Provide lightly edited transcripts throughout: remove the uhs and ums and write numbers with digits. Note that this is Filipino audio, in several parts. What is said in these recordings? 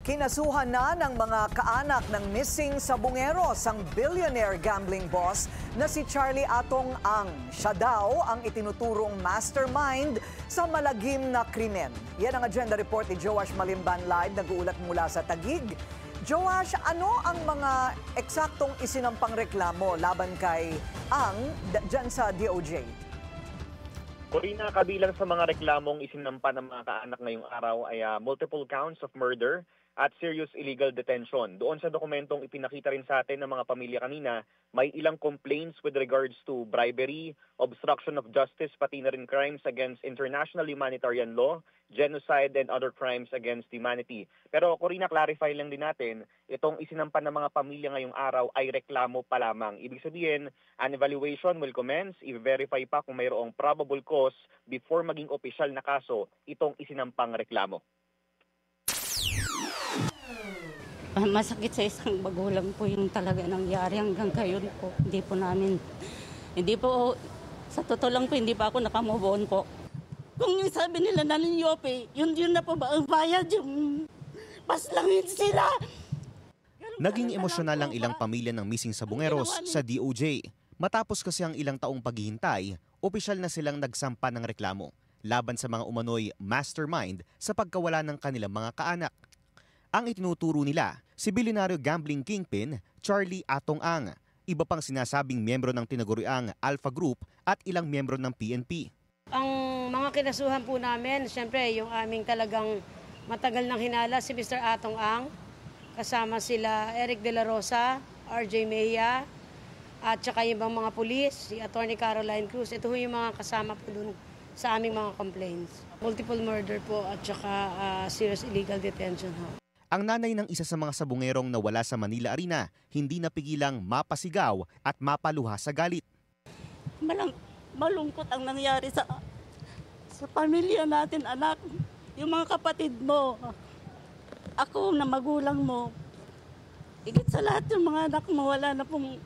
Kinasuhan na ng mga kaanak ng missing Sabongeros ang billionaire gambling boss na si Charlie Atong Ang. Siya daw ang itinuturong mastermind sa malagim na krimen. Yan ang agenda report ni Joash Malimban Live, nag-uulat mula sa Taguig. Joash, ano ang mga eksaktong isinampang reklamo laban kay Ang dyan sa DOJ? Corina, kabilang sa mga reklamong isinampa ng mga kaanak ngayong araw ay multiple counts of murder at serious illegal detention. Doon sa dokumentong ipinakita rin sa atin ng mga pamilya kanina, may ilang complaints with regards to bribery, obstruction of justice, pati na rin crimes against international humanitarian law, genocide, and other crimes against humanity. Pero Corina, clarify lang din natin, itong isinampa ng mga pamilya ngayong araw ay reklamo pa lamang. Ibig sabihin, an evaluation will commence, i-verify pa kung mayroong probable cause before maging opisyal na kaso itong isinampang reklamo. Masakit sa isang magulang po yung talaga nangyari hanggang ngayon po. Hindi po, sa totoo lang po, hindi pa ako nakamove on po. Kung yung sabi nila na ninyope, yun na po ba ang bayad, yung paslangin sila. Naging emosyonal ang ilang pamilya ng missing Sabongeros sa DOJ. Matapos kasi ang ilang taong paghihintay, opisyal na silang nagsampa ng reklamo laban sa mga umano'y mastermind sa pagkawala ng kanilang mga kaanak. Ang itinuturo nila, si bilyonaryo gambling kingpin Charlie Atong Ang, iba pang sinasabing miyembro ng tinaguriang Alpha Group at ilang miyembro ng PNP. Ang mga kinasuhan po namin, siyempre yung aming talagang matagal nang hinala si Mr. Atong Ang, kasama sila Eric De La Rosa, RJ Mejia, at saka yung mga pulis, si Attorney Caroline Cruz. Ito yung mga kasama po dun sa aming mga complaints. Multiple murder po at saka serious illegal detention. Ang nanay ng isa sa mga Sabongerong nawala sa Manila Arena, hindi napigilang mapasigaw at mapaluha sa galit. Malungkot ang nangyari sa pamilya natin, anak. Yung mga kapatid mo, ako na magulang mo, higit sa lahat yung mga anak mo, wala na pong,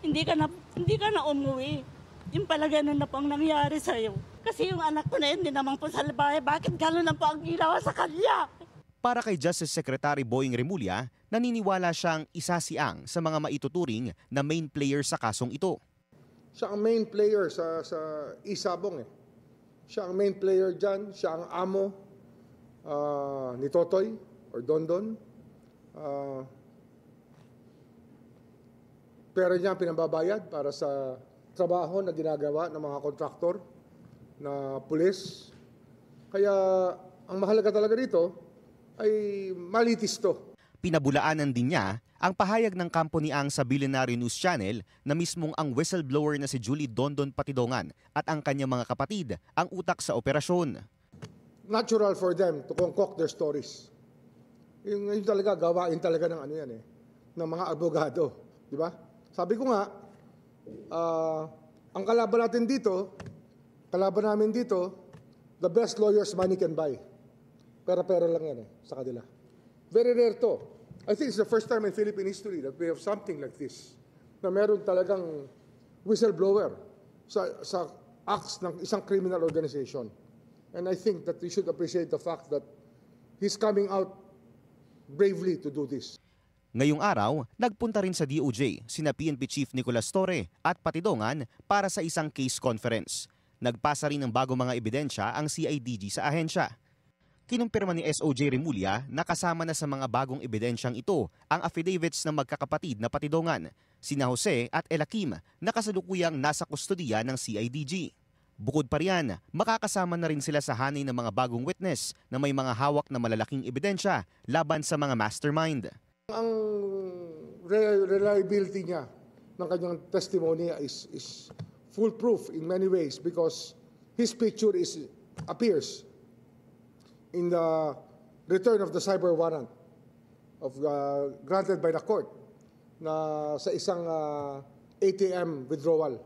hindi ka na umuwi. Yung pala ganun na pong nangyari sa'yo. Kasi yung anak ko na yun, hindi naman po sa labahe, bakit gano'n na po ang ginawa sa kanya? Para kay Justice Secretary Boying Remulla, naniniwala siyang isa si Ang sa mga maituturing na main player sa kasong ito. Siya ang main player sa Isabong. Siya ang main player dyan, siya ang amo ni Totoy or Dondon. Pera niya pinambabayad para sa trabaho na ginagawa ng mga kontraktor na pulis. Kaya ang mahalaga talaga dito ay malitis to. Pinabulaanan din niya ang pahayag ng kampo ni Ang sa Billionaire News Channel na mismong ang whistleblower na si Julie Dondon Patidongan at ang kanyang mga kapatid ang utak sa operasyon. Natural for them to concoct their stories. Yung talaga, gawain talaga ng ano yan ng mga abogado. Di ba? Sabi ko nga, ang kalaban namin dito, the best lawyers money can buy. Pera-pera lang yan sa kanila. Very rare to. I think it's the first time in Philippine history that we have something like this. Na meron talagang whistleblower sa acts ng isang criminal organization. And I think that we should appreciate the fact that he's coming out bravely to do this. Ngayong araw, nagpunta rin sa DOJ sina PNP Chief Nicolas Torre at Patidongan para sa isang case conference. Nagpasa rin ng bagong mga ebidensya ang CIDG sa ahensya. Kinumpirma ni SOJ Remulla na kasama na sa mga bagong ebidensyang ito ang affidavits ng magkakapatid na Patidongan, sina Jose at Elakim na kasalukuyang nasa kustodiya ng CIDG. Bukod pa riyan, makakasama na rin sila sa hanay ng mga bagong witness na may mga hawak na malalaking ebidensya laban sa mga mastermind. Ang reliability niya ng kanyang testimony is foolproof in many ways because his picture appears in the return of the cyber warrant granted by the court na sa isang ATM withdrawal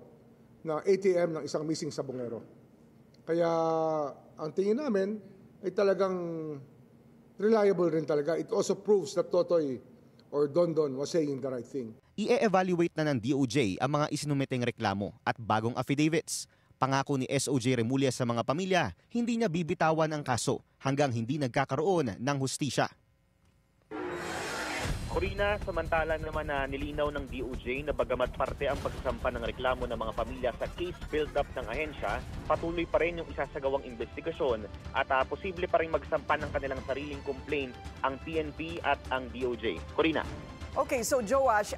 na ATM ng isang missing Sabongero. Kaya ang tingin namin ay talagang reliable rin talaga. It also proves that Totoy or Dondon was saying the right thing. I-evaluate na ng DOJ ang mga isinumiteng reklamo at bagong affidavits. Pangako ni SOJ Remulla sa mga pamilya, hindi niya bibitawan ang kaso hanggang hindi nagkakaroon ng hustisya. Corina, samantala naman na nilinaw ng DOJ na bagamat parte ang pagsasampa ng reklamo ng mga pamilya sa case build-up ng ahensya, patuloy pa rin yung isasagawang investigasyon at posible pa rin magsampa ng kanilang sariling complaint ang PNP at ang DOJ. Corina. Okay, so Joash,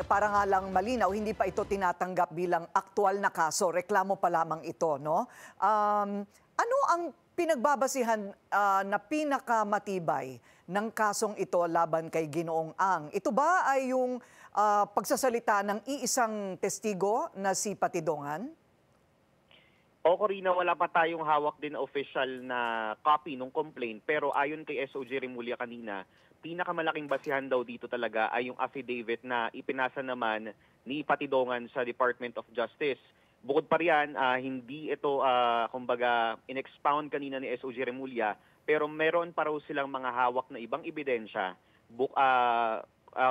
para nga lang malinaw, hindi pa ito tinatanggap bilang aktual na kaso. Reklamo pa lamang ito, no? Ano ang pinagbabasihan na pinakamatibay ng kasong ito laban kay Ginoong Ang? Ito ba ay yung pagsasalita ng iisang testigo na si Patidongan? O Corina, wala pa tayong hawak din na official na copy ng complaint, pero ayon kay SOG Remulla kanina, pinakamalaking basihan daw dito talaga ay yung affidavit na ipinasa naman ni Patidongan sa Department of Justice. Bukod pa riyan, hindi ito kumbaga in-expound kanina ni SOG Remulla, pero meron pa raw silang mga hawak na ibang ebidensya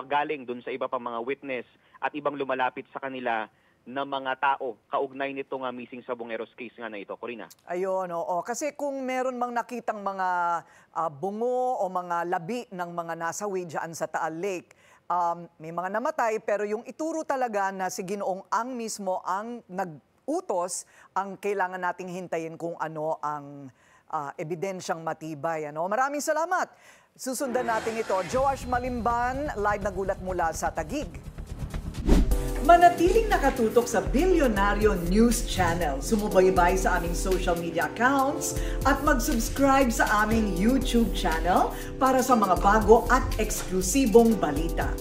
galing dun sa iba pang mga witness at ibang lumalapit sa kanila na mga tao kaugnay nito nga missing Sabongeros case nga na ito, Corina. Ayun, oo. Kasi kung meron mang nakitang mga bungo o mga labi ng mga nasawi dyan sa Taal Lake, may mga namatay, pero yung ituro talaga na si Ginoong Ang mismo ang nag-utos, ang kailangan nating hintayin kung ano ang ebidensyang matibay. Ano? Maraming salamat. Susundan natin ito. Joash Malimban, live na gulat mula sa Taguig. Manatiling nakatutok sa Bilyonaryo News Channel. Sumubaybay sa aming social media accounts at mag-subscribe sa aming YouTube channel para sa mga bago at eksklusibong balita.